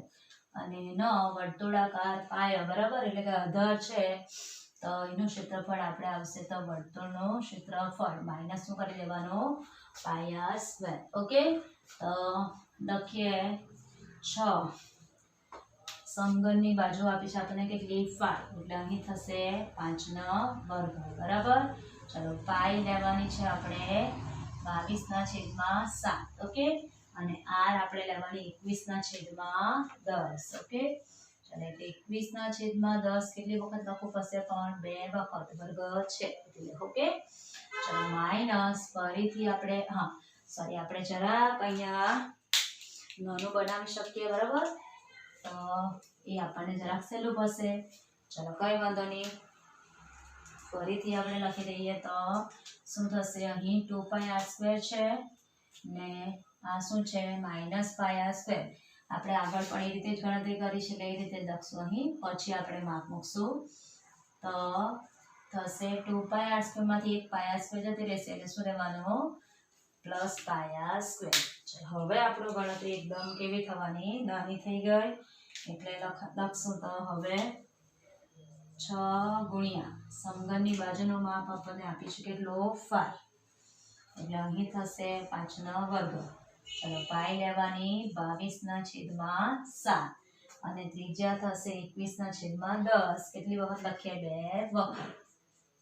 અને એનો વર્તુળાકાર પાયો બરાબર એટલે કે આધાર છે તો એનું ક્ષેત્રફળ આપણે આવશે તો વર્તુળનું ક્ષેત્રફળ માઇનસ શું કરી દેવાનું πr² ઓકે તો લખીએ 6 સમઘનની બાજુ આપી છે આપણને કેટલી 5 એટલે અહીં થશે 5નો વર્ગ બરાબર ચલો પાઈ લેવાની છે આપણે 22/7 ઓકે અને r આપણે લેવાની 21/10 ઓકે ચલો એટલે 21/10 કેટલી વખત લખવું પડશે પણ 2 વખત વર્ગ છે એટલે ઓકે ચલો માઇનસ ફરીથી આપણે સોરી આપણે જરાક અહીંયા નાનું બનાવી શકીએ બરાબર તો એ આપણને જરાક સહેલું પડશે ચલો કઈ વાંધો નહીં ફરીથી આપણે લખી દઈએ તો શું થશે અહીં 2πr² છે ને આ શું છે -πr² આપણે આગળ પણ એ રીતે જ ગણતરી કરી છે એટલે એ રીતે લખશું અહીં પછી આપણે માપ મૂકશું તો થશે 2πr² માંથી એક πr² જતી રહેશે એટલે શું રહેવાનું +πr². હવે આપણું ગણતરી એકદમ કેવી થવાની નાની થઈ ગઈ એટલે લખશું તો હવે 6 ગુણ્યા સમઘનની બાજુનું માપ આપણને આપીશું કેટલો 5 એટલે અહીં થશે 5નો વર્ગ ચલો પાઈ લેવાની 22/7 અને ત્રિજ્યા થશે 21/10 કેટલી વખત લખીએ 2 વખત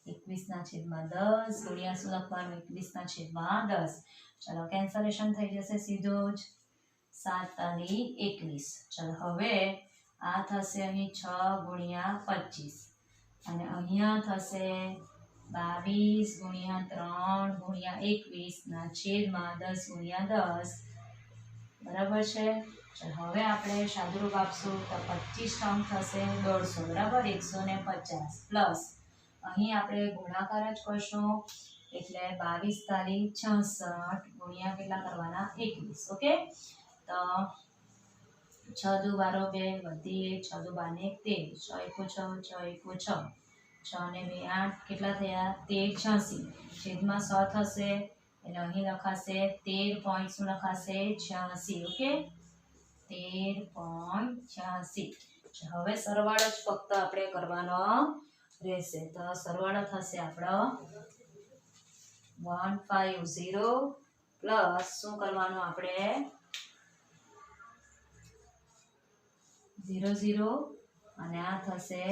21/10 ગુણ્યા શું લખવાનું 21/10 ચલો કેન્સલેશન થઈ જશે સીધું જ 7 તાલી 21 ચલો હવે આ થશે અહીં 6 ગુણ્યા 25 અને અહીંયા થશે 22 ગુણ્યા 3 ગુણ્યા 21/10 બરાબર છે ચલો હવે આપણે સાદુરૂપ આપશું તો 25 ટર્મ થશે 150 બરાબર 150 પ્લસ અહીં આપણે ગુણાકાર જ કરશું એટલે 22 તાલી 66 ગુણ્યા કેટલા કરવાના 21 ઓકે તો 6 દુ 12 2 વધી 6 દુ 12 13 6 1 6 6 ને 2 8 કેટલા થયા 13 છેદમાં 100 થશે એટલે અહીં લખાશે 13 પોઈન્ટ શું લખાશે 86 ઓકે 13.86 હવે સરવાળો જ ફક્ત આપણે કરવાનો રહેશે તો સરવાળો થશે આપણો 150 પ્લસ શું કરવાનું આપણે 00 અને આ થશે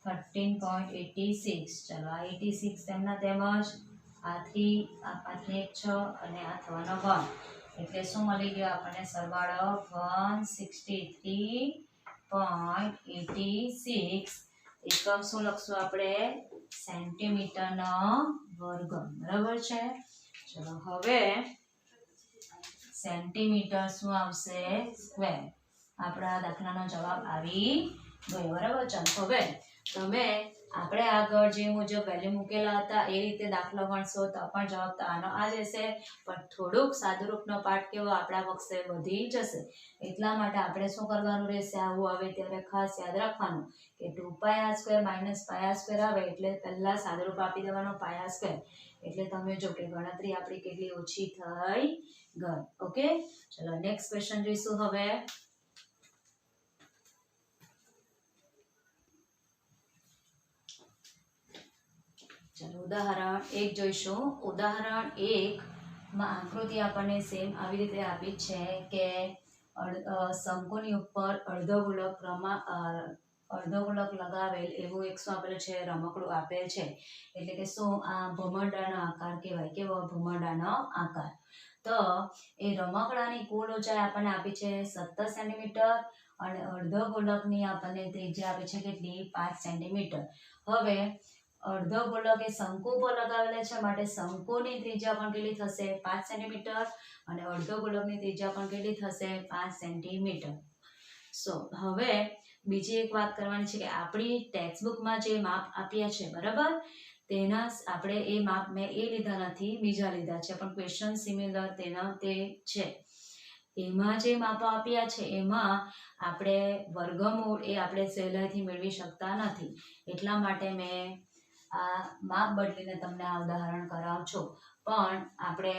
13.86 ચલો આ 86 તેમના તેમજ આ 3 આ 5 ને 6 અને આ થવાનો 1 એટલે શું મળી ગયો આપણને સરવાળો 163.86 એકમ શું લખશું આપણે સેન્ટીમીટરનો વર્ગ બરાબર છે ચલો હવે સેન્ટીમીટર શું આવશે સ્ક્વેર. આપણા દાખલાનો જવાબ આવી ગયો. બરાબર. ચાલો હવે તમે આપણે આગળ જે મુજબ વેલ્યુ મૂકેલા હતા એ રીતે દાખલો ગણશો તો પણ જવાબ તો આનો આ જ હશે, પણ થોડુંક સાદુરૂપનો પાઠ કેવો આપણા વખતે વધી જશે. એટલા માટે આપણે શું કરવાનું રહેશે, આવું આવે ત્યારે ખાસ યાદ રાખવાનું કે 2πr² - πr² આવે એટલે પહેલા સાદુરૂપ આપી દેવાનો πr². એટલે તમે જો કે ગણતરી આપણી કેટલી ઓછી થઈ ગઈ. ઓકે. ચલો નેક્સ્ટ ક્વેશ્ચન જોઈશું હવે. ચલો ઉદાહરણ 1 જોઈશું. ઉદાહરણ 1 માં આકૃતિ આપણને સેમ આવી રીતે આપી છે કે શંકુની ઉપર અડધો ગોળક લગાવેલ એવું એક શું આપેલું છે, રમકડું આપેલ છે. એટલે કે શું, આ ભમરડાનો આકાર કહેવાય. કેવો? ભમરડાનો આકાર. તો એ રમકડાની કુલ ઊંચાઈ આપણને આપી છે 17 સેન્ટીમીટર અને અડધો ગોળકની આપણને ત્રિજ્યા આપી છે કેટલી? 5 સેન્ટીમીટર. હવે અડધો ગોળક એ શંકુ પર લગાવેલા છે માટે શંકુની ત્રિજ્યા પણ કેટલી થશે? 5 સેન્ટીમીટર અને અડધો ગોળકની ત્રિજ્યા પણ કેટલી થશે? 5 સેન્ટીમીટર. સો હવે બીજી એક વાત કરવાની છે કે આપણી ટેક્સ્ટબુકમાં જે માપ આપ્યા છે બરાબર, તેના આપણે એ માપ મેં એ લીધા નથી, બીજા લીધા છે, પણ ક્વેશ્ચન સિમિલર તેના તે છે. એમાં જે માપો આપ્યા છે એમાં આપણે વર્ગમૂળ એ આપણે સહેલાઈથી મેળવી શકતા નથી. એટલા માટે મેં આ માપ બદલીને તમને આ ઉદાહરણ કરાવું છું, પણ આપણે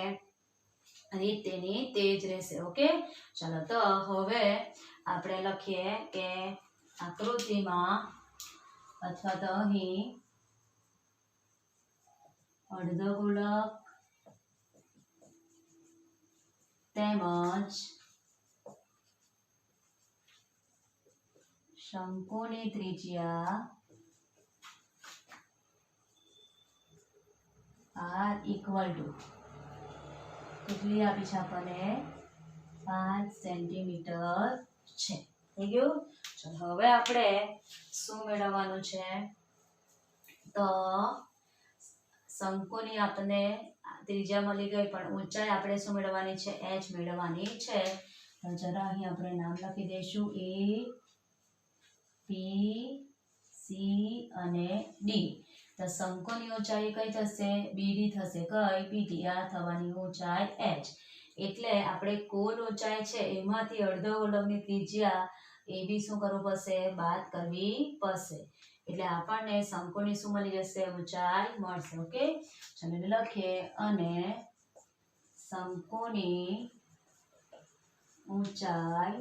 રીત તેની તે જ રહેશે. ઓકે. ચાલો તો હવે આપણે લખીએ કે આકૃતિમાં અથવા તો અહીં અડધો ગોળક તેમજ શંકુની ત્રિજ્યા r equal to કેટલી આપી છે આપણને? 5 સેન્ટીમીટર છે. થઈ ગયું. ચલો હવે આપણે શું મેળવવાનું છે, તો શંકુની આપણને ત્રિજ્યા મળી ગઈ, પણ ઊંચાઈ આપણે શું મેળવવાની છે? h મેળવવાની છે. તો જરા અહીં આપણે નામ લખી દઈશું A, P, C અને D. તો શંકુની ઊંચાઈ કઈ થશે? BD થશે. કઈ? PT. આ થવાની ઊંચાઈ h. એટલે આપણે કુલ ઊંચાઈ છે એમાંથી અડધો ગોળકની ત્રિજ્યા એ બી શું કરવું પડશે? બાદ કરવી પડશે. એટલે આપણને શંકુની શું મળી જશે? ઊંચાઈ મળશે. ઓકે. ચાલો લખીએ. અને શંકુની ઊંચાઈ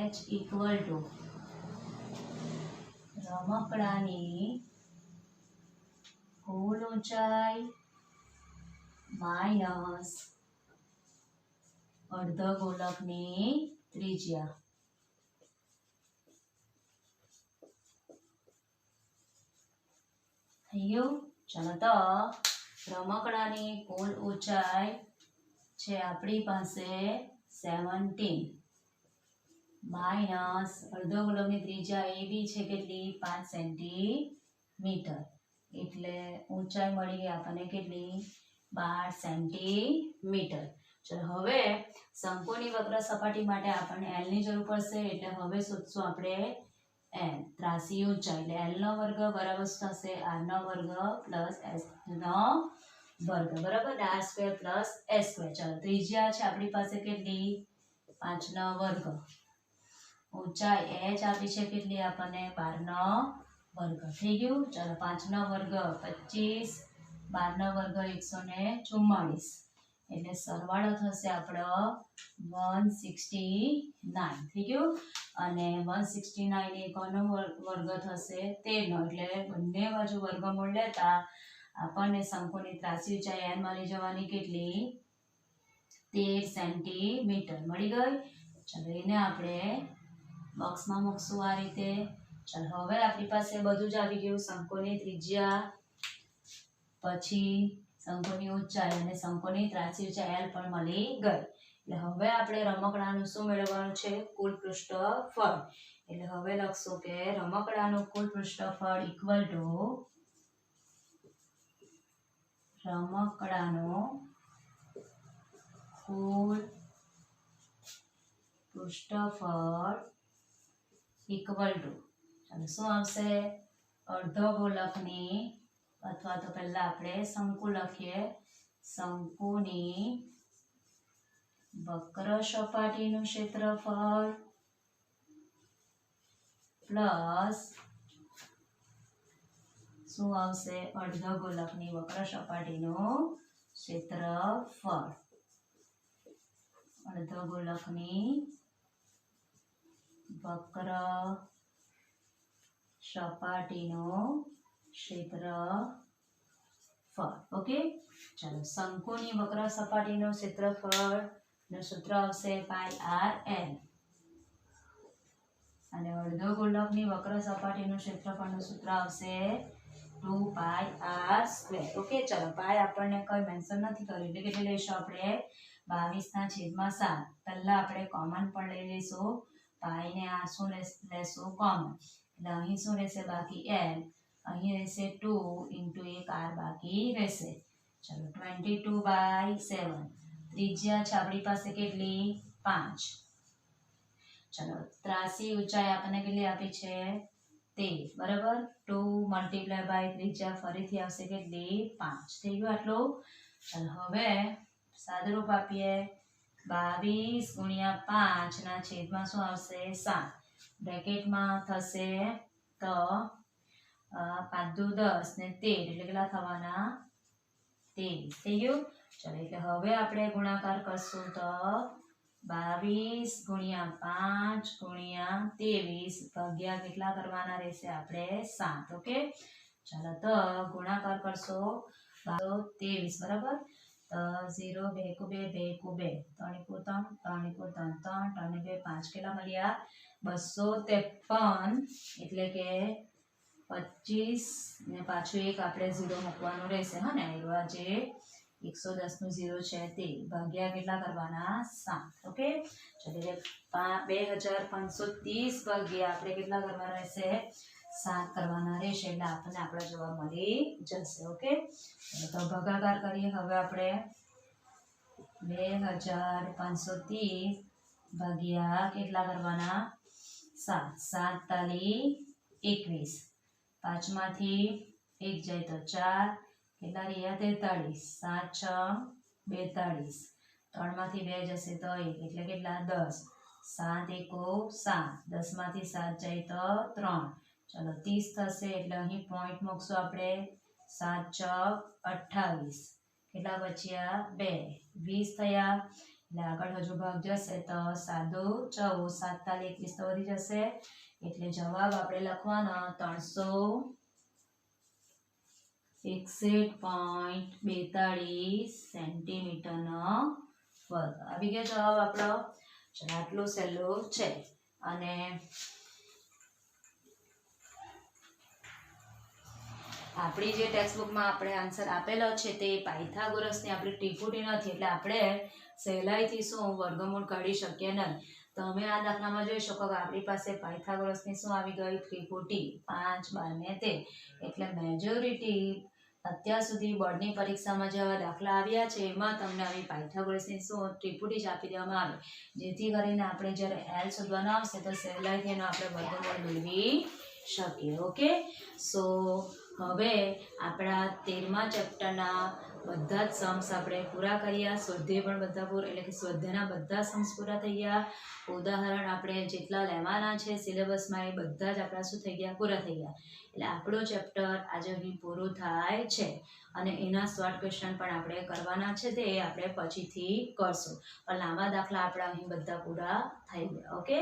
h equal to રમકડાની કુલ ઊંચાઈ માઇનસ અડધો ગોળકની ત્રિજ્યા. થઈ ગયું. ચાલો તો રમકડાની કુલ ઊંચાઈ છે આપણી પાસે 17 માઇનસ અડધો ગોળકની ત્રિજ્યા એ બી છે કેટલી? 5 સેન્ટીમીટર. એટલે ઊંચાઈ મળી ગઈ આપણને કેટલી? 12 સેન્ટીમીટર. ચલો હવે શંકુની વક્ર સપાટી માટે આપણને l ની જરૂર પડશે. એટલે હવે શોધશું આપણે l, ત્રાસી ઊંચાઈ. એટલે l નો વર્ગ બરાબર થશે r નો વર્ગ પ્લસ s નો વર્ગ બરાબર, r² પ્લસ s². ચાલો ત્રિજ્યા છે આપણી પાસે કેટલી? 5 નો વર્ગ. ઊંચાઈ h આપી છે કેટલી આપણને? 12 નો વર્ગ. થઈ ગયું. ચાલો 5 નો વર્ગ 25, 12 નો વર્ગ 144. એટલે સરવાળો થશે આપણો 169. થઈ ગયું. અને 169 એ કોનો વર્ગ થશે? 13 નો. એટલે બંને બાજુ વર્ગમૂળ લેતા આપણને શંકુની ત્રાસી ઊંચાઈ n મળી જવાની કેટલી? 13 સેન્ટીમીટર મળી ગઈ. ચાલો એને આપણે બોક્સમાં મૂકશું આ રીતે. ચાલો હવે આપણી પાસે બધું જ આવી ગયું. શંકુની ત્રિજ્યા, પછી શંકુની ઊંચાઈ અને શંકુની ત્રાસી ઊંચાઈ l પણ મળી ગઈ. એટલે હવે આપણે રમકડાનું શું મેળવવાનું છે? કુલ પૃષ્ઠફળ. એટલે હવે લખશું કે રમકડાનું કુલ પૃષ્ઠફળ ઇક્વલ ટુ રમકડાનો કુલ પૃષ્ઠફળ ઇક્વલ ટુ, ચાલો શું આવશે, અર્ધ ગોલકની અથવા તો પહેલા આપણે શંકુ લખીએ, શંકુની વક્ર સપાટીનું ક્ષેત્રફળ પ્લસ શું આવશે, અર્ધ ગોલકની વક્ર સપાટીનું ક્ષેત્રફળ, અર્ધ ગોલકની વક્ર સપાટીનું ક્ષેત્રફળ. ઓકે, ચાલો શંકુની વક્ર સપાટીનું ક્ષેત્રફળ નું સૂત્ર આવશે πr_l અને અર્ધ ગોલકની વક્ર સપાટીનું ક્ષેત્રફળનું સૂત્ર આવશે 2πr². ઓકે, ચાલો પાય આપણને કોઈ મેન્શન નથી કર્યું એટલે કેટલી લઈશું આપણે 22/7. પહેલા આપણે કોમન પણ લઈ લઈશું, પાય ને આ શું લેશું કોમન, એટલે અહીં શું રહેશે બાકી l, અહીં રહેશે 2 * 1 r બાકી રહેશે. ચલો 22/7, ત્રિજ્યા છે આપણી પાસે કેટલી 5. ચલો ત્રાસી ઊંચાઈ આપણને કેટલી આપી છે 13, બરાબર, 2 × ત્રિજ્યા ફરીથી આવશે કેટલી 5. થઈ ગયું આટલું. ચલો હવે સાદુરૂપ આપીએ, 22 × 5 ના છેદમાં શું આવશે 7, બ્રેકેટમાં થશે તો 5 × 10 ને 13 એટલે કેટલા થવાના 23. થઈ ગયું. ચલો એટલે હવે આપણે ગુણાકાર કરશું તો 22 × 5 × 23 ભાગ્યા કેટલા કરવાના રહેશે આપણે 7. ઓકે, ચાલો તો ગુણાકાર કરશો 23, બરાબર, તો 0 2 × 2 2 × 2 3 × 3 3 × 3 3 3 2 5 કેટલા મળ્યા 253, એટલે કે 25 ને પાછું એક આપણે 0 મૂકવાનું રહેશે. હા ને, એવા જે 110 નું 0 છે તે ભાગ્યા કેટલા કરવાના 7. ઓકે, એટલે 2530 ભાગ્યા આપણે કેટલા કરવાના રહેશે 7 કરવાના રહેશે, એટલે આપણને આપણો જવાબ મળી જશે. ઓકે, તો ભાગાકાર કરીએ હવે આપણે, 2530 ભાગ્યા કેટલા કરવાના 7, 7 તાલી 21, 5 માંથી 1 જાય તો 4, કેટલા રહ્યા 43, 7 6 42, 3 માંથી 2 જશે તો 1 એટલે કેટલા 10, 7 1 7, 10 માંથી 7 જાય તો 3, ચલો 30 થશે એટલે અહીં પોઈન્ટ મૂકશું આપણે, 7 6 28, કેટલા બચ્યા 2, 20 થયા, એટલે આગળ હજુ ભાગ જશે તો 7 14, 7 તાલી 21 તો વધી જશે, એટલે જવાબ આપણે લખવાનો 361.42 સેન્ટીમીટરનો વર્ગ. આવી ગયો જવાબ આપણો. ચલો આટલું સહેલું છે. અને આપણી જે ટેક્સ્ટબુકમાં આપણે આન્સર આપેલો છે તે પાયથાગોરસની આપણી ત્રિપુટી નથી, એટલે આપણે સહેલાઈથી શું વર્ગમૂળ કાઢી શકીએ નહીં. તો અમે આ દાખલામાં જોઈ શકો કે આપણી પાસે પાયથાગોરસની શું આવી ગઈ ત્રિપુટી 5 12 ને 13, એટલે મેજોરિટી અત્યાર સુધી બોર્ડની પરીક્ષામાં જેવા દાખલા આવ્યા છે એમાં તમને આવી પાયથાગોરસની શું ત્રિપુટી જ આપી દેવામાં આવે, જેથી કરીને આપણે જ્યારે એલ શોધવાનો આવશે તો સહેલાઈથી એનો આપણે વર્ગમૂળ મેળવી શકીએ. ઓકે, સો હવે આપણા 13મા ચેપ્ટરના બધા જ સમ્સ આપણે પૂરા કર્યા, સ્વાધ્યાય પણ બધા પૂરા, એટલે કે સ્વાધ્યાયના બધા સમ્સ પૂરા થઈ ગયા. ઉદાહરણ આપણે જેટલા લેવાના છે સિલેબસમાં એ બધા જ આપણા શું થઈ ગયા પૂરા થઈ ગયા. એટલે આપણું ચેપ્ટર આજે અહીં પૂરું થાય છે અને એના શોર્ટ ક્વેશ્ચન પણ આપણે કરવાના છે, તે આપણે પછીથી કરશું. પણ લાંબા દાખલા આપણા અહીં બધા પૂરા થઈ ગયા. ઓકે,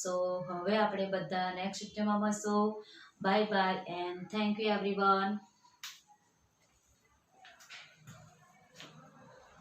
સો હવે આપણે બધા નેક્સ્ટ વિડીયોમાં મળશું. Bye bye and thank you everyone.